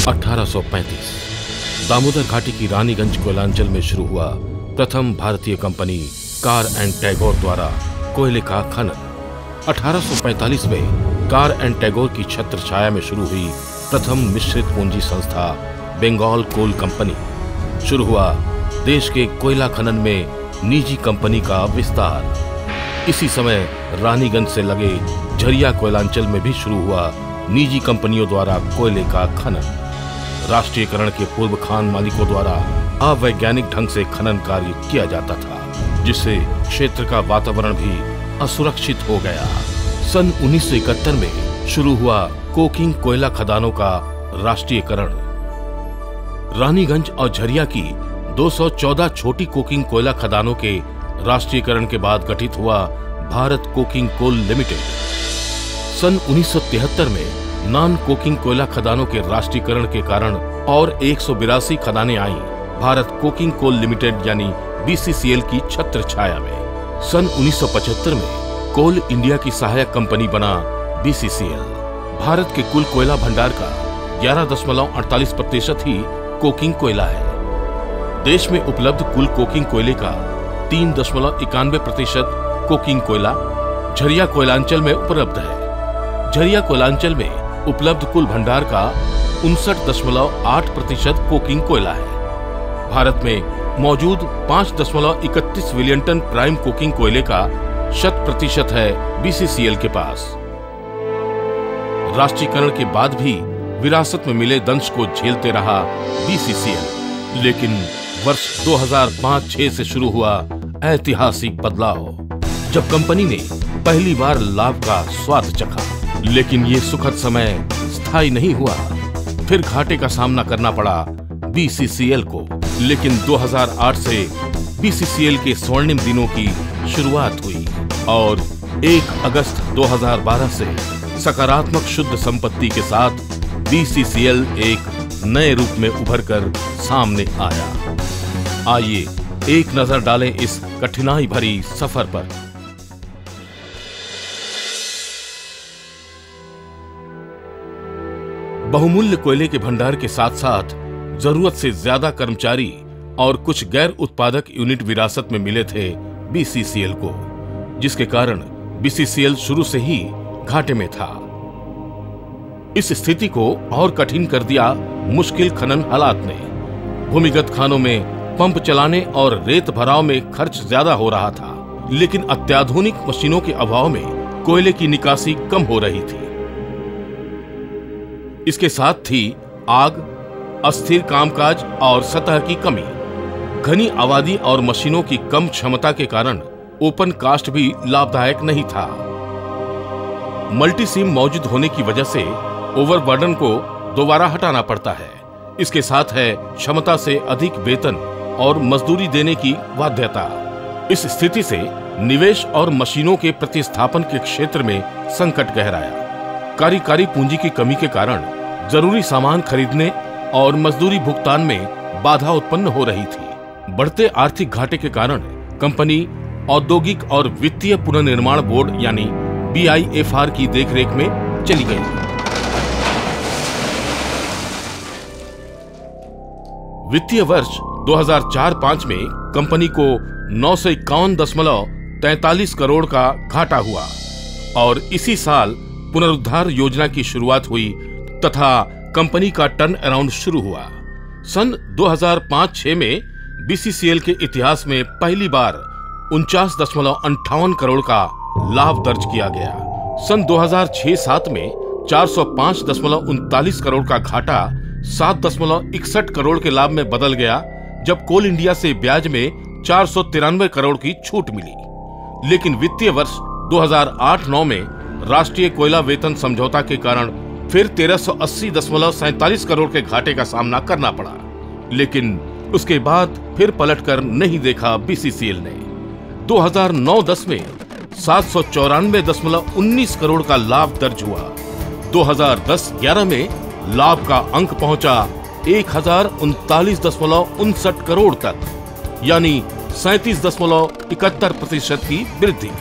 1835 दामोदर घाटी की रानीगंज कोयलांचल में शुरू हुआ प्रथम भारतीय कंपनी कार एंड टैगोर द्वारा कोयले का खनन। 1845 में कार एंड टैगोर की छत्र छाया में शुरू हुई प्रथम मिश्रित पूंजी संस्था बंगाल कोल कंपनी। शुरू हुआ देश के कोयला खनन में निजी कंपनी का विस्तार। इसी समय रानीगंज से लगे झरिया कोयलांचल में भी शुरू हुआ निजी कंपनियों द्वारा कोयले का खनन। राष्ट्रीयकरण के पूर्व खान मालिकों द्वारा अवैज्ञानिक ढंग से खनन कार्य किया जाता था, जिससे क्षेत्र का वातावरण भी असुरक्षित हो गया। सन 1971 में शुरू हुआ कोकिंग कोयला खदानों का राष्ट्रीयकरण। रानीगंज और झरिया की 214 छोटी कोकिंग कोयला खदानों के राष्ट्रीयकरण के बाद गठित हुआ भारत कोकिंग कोल लिमिटेड। सन 1973 में नॉन कोकिंग कोयला खदानों के राष्ट्रीयकरण के कारण और 182 खदानें आईं भारत कोकिंग कोल लिमिटेड यानी बीसीसीएल की छत्र छाया में। सन 1975 में कोल इंडिया की सहायक कंपनी बना बीसीसीएल। भारत के कुल कोयला भंडार का 11.48% ही कोकिंग कोयला है। देश में उपलब्ध कुल कोकिंग कोयले का 3.91% कोकिंग कोयला झरिया कोयलांचल में उपलब्ध है। झरिया कोयलांचल में उपलब्ध कुल भंडार का 59.8% कोकिंग कोयला है। भारत में मौजूद 5.31 मिलियन टन प्राइम कोकिंग कोयले का 100% है बीसीसीएल के पास। राष्ट्रीयकरण के बाद भी विरासत में मिले दंश को झेलते रहा बीसीसीएल, लेकिन वर्ष 2005-06 से शुरू हुआ ऐतिहासिक बदलाव, जब कंपनी ने पहली बार लाभ का स्वाद चखा। लेकिन ये सुखद समय स्थायी नहीं हुआ। फिर घाटे का सामना करना पड़ा बीसीसीएल को। लेकिन 2008 से बीसीसीएल के स्वर्णिम दिनों की शुरुआत हुई और 1 अगस्त 2012 से सकारात्मक शुद्ध संपत्ति के साथ बीसीसीएल एक नए रूप में उभर कर सामने आया। आइए एक नजर डालें इस कठिनाई भरी सफर पर। बहुमूल्य कोयले के भंडार के साथ साथ जरूरत से ज्यादा कर्मचारी और कुछ गैर उत्पादक यूनिट विरासत में मिले थे बीसीसीएल को, जिसके कारण बीसीसीएल शुरू से ही घाटे में था। इस स्थिति को और कठिन कर दिया मुश्किल खनन हालात ने। भूमिगत खानों में पंप चलाने और रेत भराव में खर्च ज्यादा हो रहा था, लेकिन अत्याधुनिक मशीनों के अभाव में कोयले की निकासी कम हो रही थी। इसके साथ ही आग, अस्थिर कामकाज और सतह की कमी, घनी आबादी और मशीनों की कम क्षमता के कारण ओपन कास्ट भी लाभदायक नहीं था। मल्टीसीम मौजूद होने की वजह से ओवरबर्डन को दोबारा हटाना पड़ता है। इसके साथ है क्षमता से अधिक वेतन और मजदूरी देने की बाध्यता। इस स्थिति से निवेश और मशीनों के प्रतिस्थापन के क्षेत्र में संकट गहराया। कार्यकारी पूंजी की कमी के कारण जरूरी सामान खरीदने और मजदूरी भुगतान में बाधा उत्पन्न हो रही थी। बढ़ते आर्थिक घाटे के कारण कंपनी औद्योगिक और वित्तीय पुनर्निर्माण बोर्ड यानी BIFR की देखरेख में चली गई। वित्तीय वर्ष 2004-05 में कंपनी को 951.43 करोड़ का घाटा हुआ और इसी साल पुनरुद्धार योजना की शुरुआत हुई तथा कंपनी का टर्न अराउंड शुरू हुआ। सन 2005-06 में बीसीसीएल के इतिहास में पहली बार 49.58 करोड़ का लाभ दर्ज किया गया। सन 2006-07 में 405.39 करोड़ का घाटा 7.61 करोड़ के लाभ में बदल गया, जब कोल इंडिया से ब्याज में 493 करोड़ की छूट मिली। लेकिन वित्तीय वर्ष 2008-09 में राष्ट्रीय कोयला वेतन समझौता के कारण फिर 1380.47 करोड़ के घाटे का सामना करना पड़ा। लेकिन उसके बाद फिर पलटकर नहीं देखा बीसीसीएल ने। 2009-10 में 794.19 करोड़ का लाभ दर्ज हुआ। 2010-11 में लाभ का अंक पहुंचा 1039.59 करोड़ तक, यानी 37.71% की वृद्धि।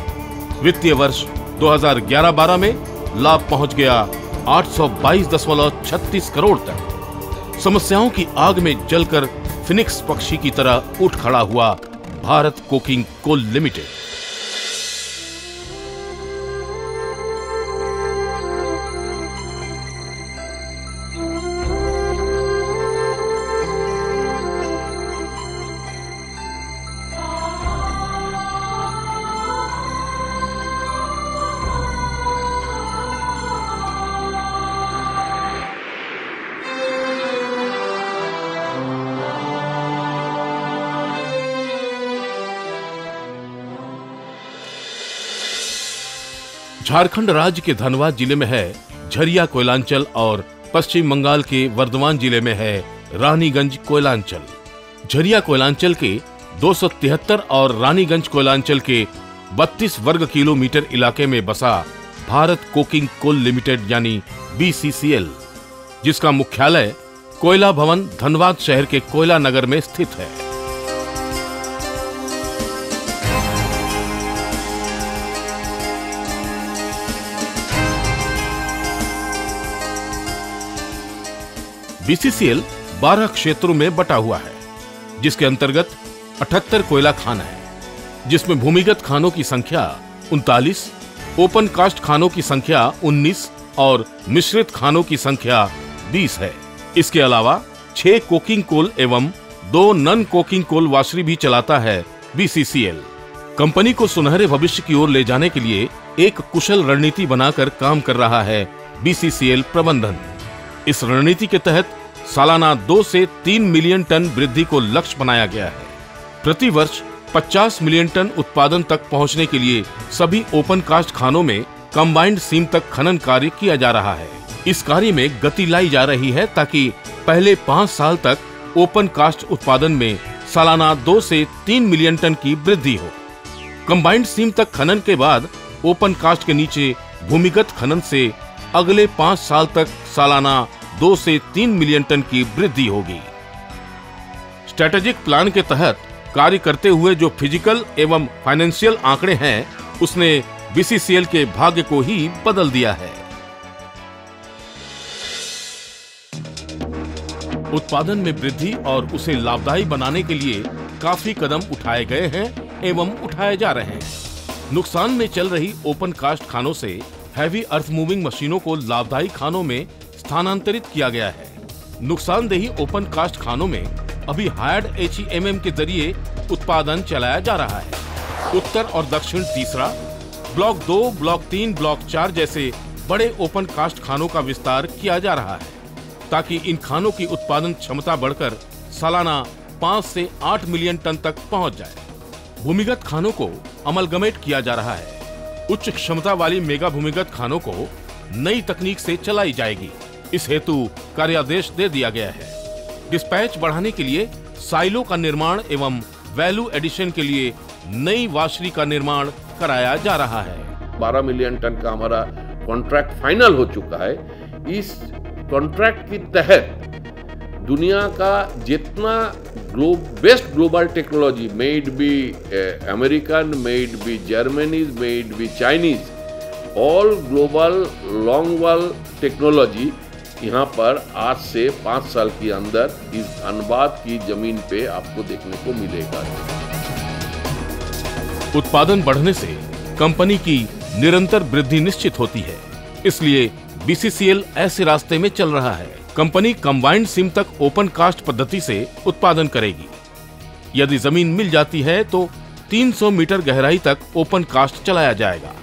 वित्तीय वर्ष 2011-12 में लाभ पहुंच गया 822.36 करोड़ तक। समस्याओं की आग में जलकर फिनिक्स पक्षी की तरह उठ खड़ा हुआ Bharat coking coal limited. Jharkhand राज्य के धनबाद जिले में है झरिया कोयलांचल और पश्चिम बंगाल के वर्धमान जिले में है रानीगंज कोयलांचल। झरिया कोयलांचल के 273 और रानीगंज कोयलांचल के 32 वर्ग किलोमीटर इलाके में बसा भारत कोकिंग कोल लिमिटेड यानी BCCL, जिसका मुख्यालय कोयला भवन धनबाद शहर के कोयला नगर में स्थित है। BCCL 12 क्षेत्रों में बटा हुआ है, जिसके अंतर्गत 78 कोयला खान है, जिसमें भूमिगत खानों की संख्या 39, ओपन कास्ट खानों की संख्या 19 और मिश्रित खानों की संख्या 20 है। इसके अलावा 6 कोकिंग कोल एवं 2 नन कोकिंग कोल वाशरी भी चलाता है BCCL। कंपनी को सुनहरे भविष्य की ओर ले जाने के लिए एक कुशल रणनीति बनाकर काम कर रहा है BCCL प्रबंधन। इस रणनीति के तहत सालाना 2 से 3 मिलियन टन वृद्धि को लक्ष्य बनाया गया है। प्रति वर्ष 50 मिलियन टन उत्पादन तक पहुंचने के लिए सभी ओपन कास्ट खानों में कंबाइंड सीम तक खनन कार्य किया जा रहा है। इस कार्य में गति लाई जा रही है ताकि पहले 5 साल तक ओपन कास्ट उत्पादन में सालाना 2 से 3 मिलियन टन की वृद्धि हो। कंबाइंड सीम तक खनन के बाद ओपन कास्ट के नीचे भूमिगत खनन से अगले 5 साल तक सालाना 2 से 3 मिलियन टन की वृद्धि होगी। स्ट्रेटेजिक प्लान के तहत कार्य करते हुए जो फिजिकल एवं फाइनेंशियल आंकड़े हैं, उसने BCCL के भाग्य को ही बदल दिया है। उत्पादन में वृद्धि और उसे लाभदायी बनाने के लिए काफी कदम उठाए गए हैं एवं उठाए जा रहे हैं। नुकसान में चल रही ओपन कास्ट खानों से हैवी अर्थ मूविंग मशीनों को लाभदायी खानों में स्थानांतरित किया गया है। नुकसानदेही ओपन कास्ट खानों में अभी हायर्ड HEMM के जरिए उत्पादन चलाया जा रहा है। उत्तर और दक्षिण तीसरा, ब्लॉक 2, ब्लॉक 3, ब्लॉक 4 जैसे बड़े ओपन कास्ट खानों का विस्तार किया जा रहा है, ताकि इन खानों की उत्पादन क्षमता बढ़कर सालाना 5 से 8 मिलियन टन तक पहुंच जाए। भूमिगत खानों को अमलगमेट किया जा रहा है। उच्च क्षमता वाली मेगा भूमिगत खानों को नई तकनीक से चलाई जाएगी। इस हेतु कार्यादेश दे दिया गया है। डिस्पैच बढ़ाने के लिए साइलो का निर्माण एवं वैल्यू एडिशन के लिए नई वाशरी का निर्माण कराया जा रहा है। 12 मिलियन टन का हमारा कॉन्ट्रैक्ट फाइनल हो चुका है। इस कॉन्ट्रैक्ट के तहत दुनिया का जितना best global technology, made by American, made by Germanys, made by Chinese, all global long wall technology यहाँ पर आज से 5 साल के अंदर इस धनबाद की जमीन पे आपको देखने को मिलेगा। उत्पादन बढ़ने से कंपनी की निरंतर वृद्धि निश्चित होती है, इसलिए BCCL ऐसे रास्ते में चल रहा है। कंपनी कंबाइंड सीम तक ओपन कास्ट पद्धति से उत्पादन करेगी। यदि जमीन मिल जाती है तो 300 मीटर गहराई तक ओपन कास्ट चलाया जाएगा,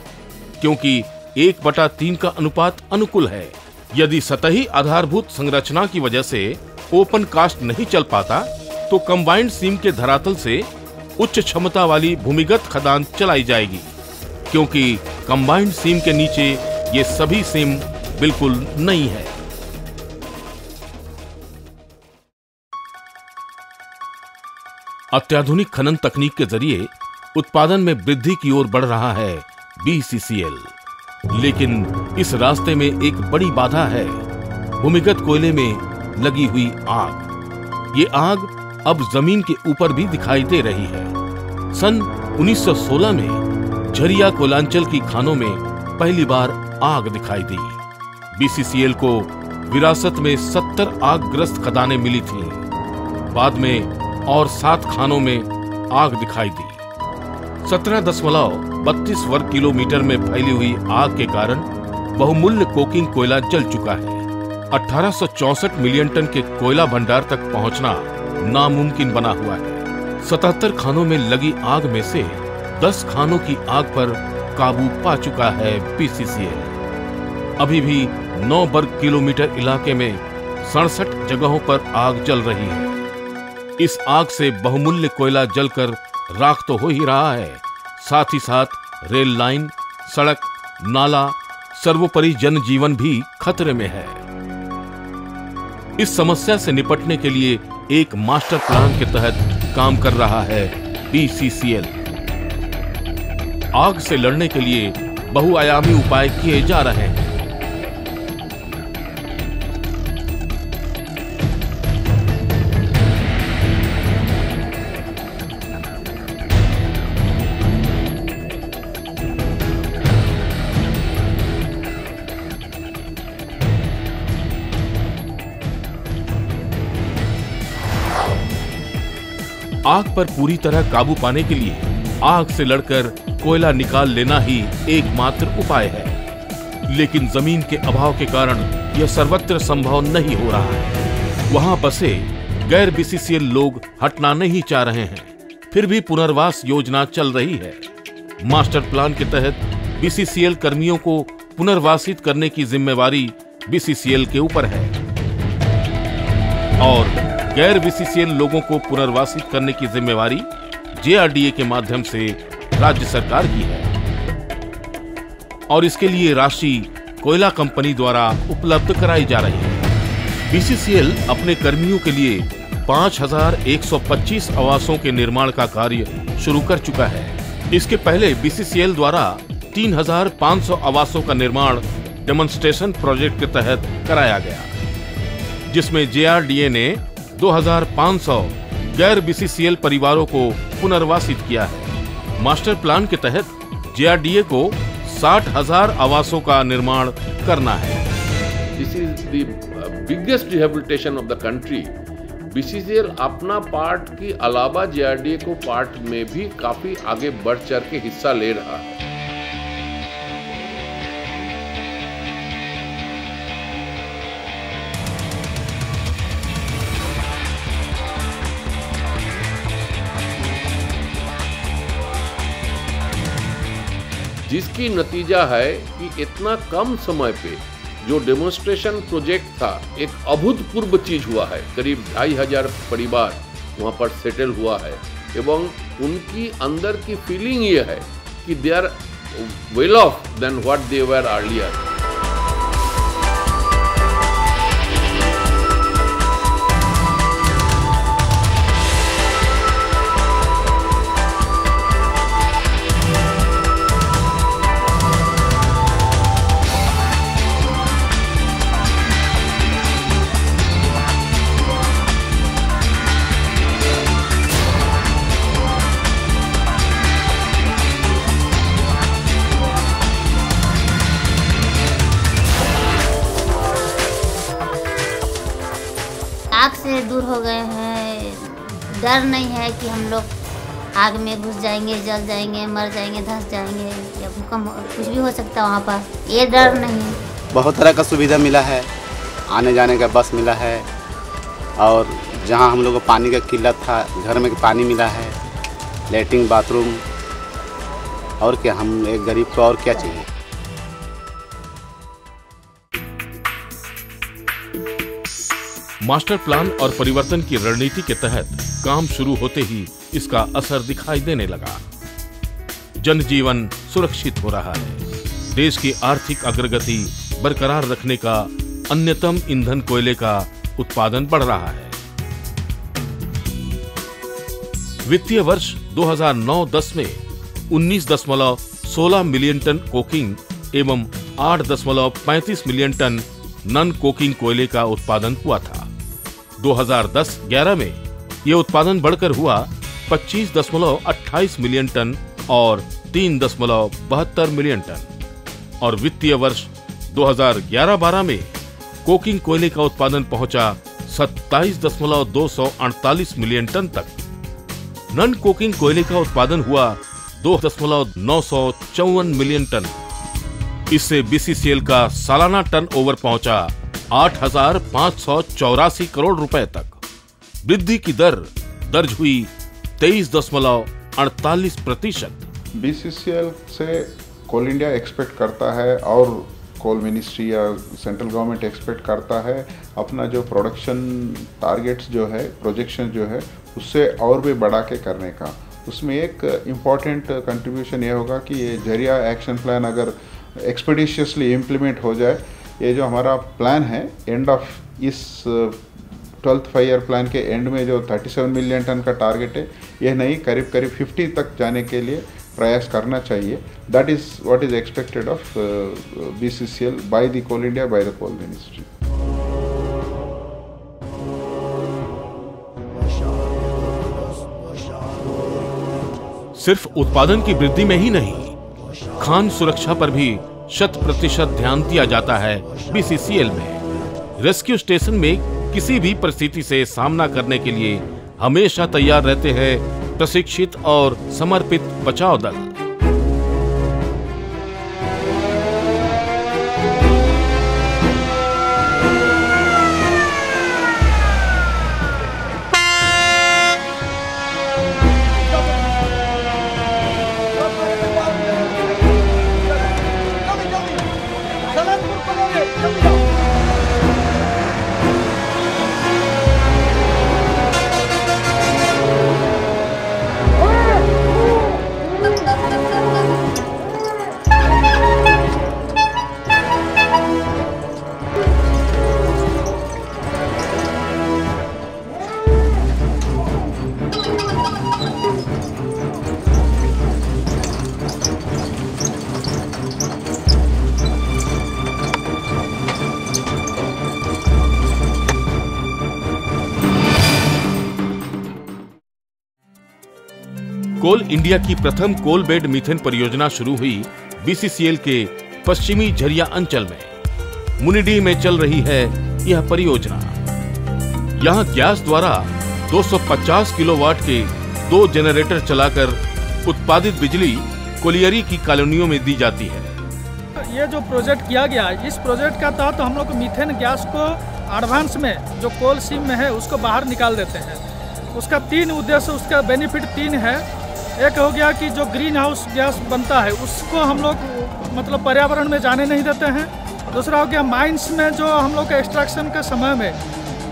क्योंकि 1/3 का अनुपात अनुकूल है। यदि सतही आधारभूत संरचना की वजह से ओपन कास्ट नहीं चल पाता तो कंबाइंड सीम के धरातल से उच्च क्षमता वाली भूमिगत खदान चलाई जाएगी, क्योंकि कंबाइंड सीम के नीचे ये सभी सीम बिल्कुल नई है। अत्याधुनिक खनन तकनीक के जरिए उत्पादन में वृद्धि की ओर बढ़ रहा है BCCL, लेकिन इस रास्ते में एक बड़ी बाधा है, भूमिगत कोयले में लगी हुई आग। ये आग अब जमीन के ऊपर भी दिखाई दे रही है। सन 1916 में झरिया कोयलांचल की खानों में पहली बार आग दिखाई दी। BCCL को विरासत में 70 आगग्रस्त खदानें मिली थीं। बाद में और 7 खानों में आग दिखाई दी। 17.32 वर्ग किलोमीटर में फैली हुई आग के कारण बहुमूल्य कोकिंग कोयला जल चुका है। 1864 मिलियन टन के कोयला भंडार तक पहुंचना नामुमकिन बना हुआ है। 77 खानों में लगी आग में से 10 खानों की आग पर काबू पा चुका है बीसीसीएल। अभी भी 9 वर्ग किलोमीटर इलाके में 67 जगहों पर आग जल रही है। इस आग से बहुमूल्य कोयला जलकर राख तो हो ही रहा है, साथ ही साथ रेल लाइन, सड़क, नाला, सर्वोपरि जनजीवन भी खतरे में है। इस समस्या से निपटने के लिए एक मास्टर प्लान के तहत काम कर रहा है बीसीसीएल। आग से लड़ने के लिए बहुआयामी उपाय किए जा रहे हैं। आग पर पूरी तरह काबू पाने के लिए आग से लड़कर कोयला निकाल लेना ही एकमात्र उपाय है, लेकिन जमीन के अभाव के कारण यह सर्वत्र संभव नहीं हो रहा है। वहां बसे गैर बीसीसीएल लोग हटना नहीं चाह रहे हैं, फिर भी पुनर्वास योजना चल रही है। मास्टर प्लान के तहत बीसीसीएल कर्मियों को पुनर्वासित करने की जिम्मेवारी बीसीसीएल के ऊपर है और गैर बीसीसीएल लोगों को पुनर्वासित करने की जिम्मेवारी जेआरडीए के माध्यम से राज्य सरकार की है और इसके लिए राशि कोयला कंपनी द्वारा उपलब्ध कराई जा रही है। बीसीसीएल अपने कर्मियों के लिए 5,125 आवासों के निर्माण का कार्य शुरू कर चुका है। इसके पहले बीसीसीएल द्वारा 3,500 आवासों का निर्माण डेमोन्स्ट्रेशन प्रोजेक्ट के तहत कराया गया, जिसमें जेआरडीए ने 2,500 गैर बीसीसीएल परिवारों को पुनर्वासित किया है। मास्टर प्लान के तहत जेआरडीए को 60,000 आवासों का निर्माण करना है। This is the biggest rehabilitation of the country. BCCL अपना पार्ट के अलावा जेआरडीए को पार्ट में भी काफी आगे बढ़ चढ़ के हिस्सा ले रहा है। जिसकी नतीजा है कि इतना कम समय पे जो डेमोन्स्ट्रेशन प्रोजेक्ट था, एक अभूतपूर्व चीज हुआ है। करीब 2,500 परिवार वहाँ पर सेटल हुआ है एवं उनकी अंदर की फीलिंग ये है कि they are well off then what they were earlier. आग से दूर हो गए हैं। डर नहीं है कि हम लोग आग में घुस जाएंगे, जल जाएंगे, मर जाएंगे, धंस जाएंगे या भूकंप कुछ भी हो सकता है वहाँ पर। ये डर नहीं है। बहुत तरह का सुविधा मिला है, आने जाने का बस मिला है और जहाँ हम लोग को पानी का किल्लत था, घर में पानी मिला है, लैट्रिन बाथरूम, और क्या हम एक गरीब को और क्या चाहिए। मास्टर प्लान और परिवर्तन की रणनीति के तहत काम शुरू होते ही इसका असर दिखाई देने लगा। जनजीवन सुरक्षित हो रहा है। देश की आर्थिक अग्रगति बरकरार रखने का अन्यतम ईंधन कोयले का उत्पादन बढ़ रहा है। वित्तीय वर्ष 2009-10 में 19.16 मिलियन टन कोकिंग एवं 8.35 मिलियन टन नॉन कोकिंग कोयले का उत्पादन हुआ था। 2010-11 में यह उत्पादन बढ़कर हुआ 25.28 मिलियन टन और 3.72 मिलियन टन और वित्तीय वर्ष 2011-12 में कोकिंग कोयले का उत्पादन पहुंचा 27.248 मिलियन टन तक। नॉन कोकिंग कोयले का उत्पादन हुआ 2.954 मिलियन टन। इससे बीसीसीएल का सालाना टर्न ओवर पहुंचा 8,584 करोड़ रुपए तक। वृद्धि की दर दर्ज हुई 23.48%। बीसीसीएल से कोल इंडिया एक्सपेक्ट करता है और कोल मिनिस्ट्री या सेंट्रल गवर्नमेंट एक्सपेक्ट करता है अपना जो प्रोडक्शन टारगेट्स जो है, प्रोजेक्शन जो है, उससे और भी बढ़ा के करने का। उसमें एक इम्पॉर्टेंट कंट्रीब्यूशन ये होगा कि ये झरिया एक्शन प्लान अगर एक्सपेडिशियसली इम्प्लीमेंट हो जाए, ये जो हमारा प्लान है एंड ऑफ इस 12th 5 ईयर प्लान के एंड में जो 37 मिलियन टन का टारगेट है, यह नहीं करीब 50 तक जाने के लिए प्रयास करना चाहिए। That is what is expected of BCCL by the coal India, by the coal ministry. सिर्फ उत्पादन की वृद्धि में ही नहीं, खान सुरक्षा पर भी 100% ध्यान दिया जाता है बीसीसीएल में। रेस्क्यू स्टेशन में किसी भी परिस्थिति से सामना करने के लिए हमेशा तैयार रहते हैं प्रशिक्षित और समर्पित बचाव दल। कोल इंडिया की प्रथम कोल बेड मीथेन परियोजना शुरू हुई बीसीसीएल के पश्चिमी झरिया अंचल में। मुनिडीह में चल रही है यह परियोजना। यहां गैस द्वारा 250 किलोवाट के 2 जनरेटर चलाकर उत्पादित बिजली कोलियरी की कॉलोनियों में दी जाती है। ये जो प्रोजेक्ट किया गया, इस प्रोजेक्ट का तहत हम लोग मीथेन गैस को एडवांस में जो कोल सीम में है उसको बाहर निकाल देते हैं। उसका 3 उद्देश्य, उसका बेनिफिट 3 है। एक हो गया कि जो ग्रीन हाउस गैस बनता है उसको हम लोग मतलब पर्यावरण में जाने नहीं देते हैं। दूसरा हो गया माइंस में जो हम लोग के एक्सट्रैक्शन के समय में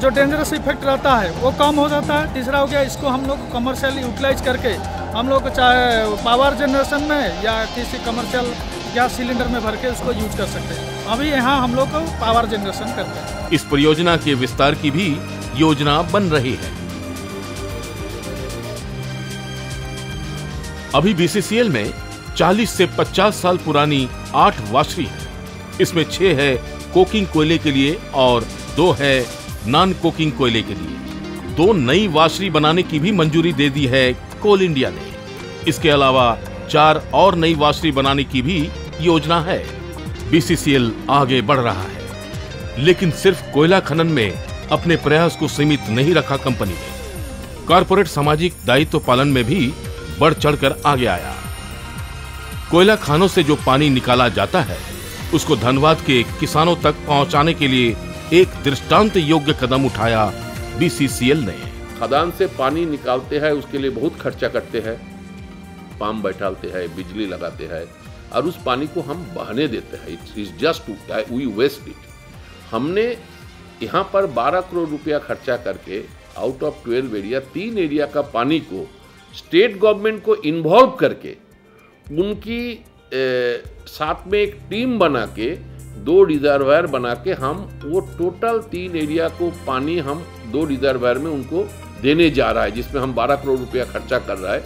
जो डेंजरस इफेक्ट रहता है वो कम हो जाता है। तीसरा हो गया इसको हम लोग कमर्शियल यूटिलाइज करके हम लोग चाहे पावर जनरेशन में या किसी कमर्शियल गैस सिलेंडर में भर के उसको यूज कर सकते हैं। अभी यहाँ हम लोग को पावर जनरेशन करते हैं। इस परियोजना के विस्तार की भी योजना बन रही है। अभी बीसीसीएल में 40 से 50 साल पुरानी 8 वाशरी है। इसमें 6 है कोकिंग कोयले के लिए और 2 है नॉन कोकिंग कोयले के लिए। 2 नई वाशरी बनाने की भी मंजूरी दे दी है कोल इंडिया ने। इसके अलावा 4 और नई वाशरी बनाने की भी योजना है। बीसीसीएल आगे बढ़ रहा है, लेकिन सिर्फ कोयला खनन में अपने प्रयास को सीमित नहीं रखा कंपनी ने। कॉर्पोरेट सामाजिक दायित्व पालन में भी बढ़ चढ़कर आगे आया। कोयला खानों से जो पानी निकाला जाता है उसको धनबाद के किसानों तक पहुंचाने के लिए एक दृष्टांत योग्य कदम उठाया बीसीसीएल ने। खदान से पानी निकालते हैं, उसके लिए बहुत खर्चा करते हैं, पंप बैठाते हैं, बिजली लगाते हैं और उस पानी को हम बहने देते हैं। It's just we waste it. हमने यहाँ पर 12 करोड़ रुपया खर्चा करके आउट ऑफ 12 एरिया 3 एरिया का पानी को स्टेट गवर्नमेंट को इन्वॉल्व करके उनकी साथ में एक टीम बना के 2 रिजर्वायर बना के हम वो टोटल 3 एरिया को पानी हम 2 रिजर्वायर में उनको देने जा रहा है, जिसमें हम 12 करोड़ रुपया खर्चा कर रहा है।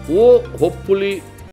वो होपफुली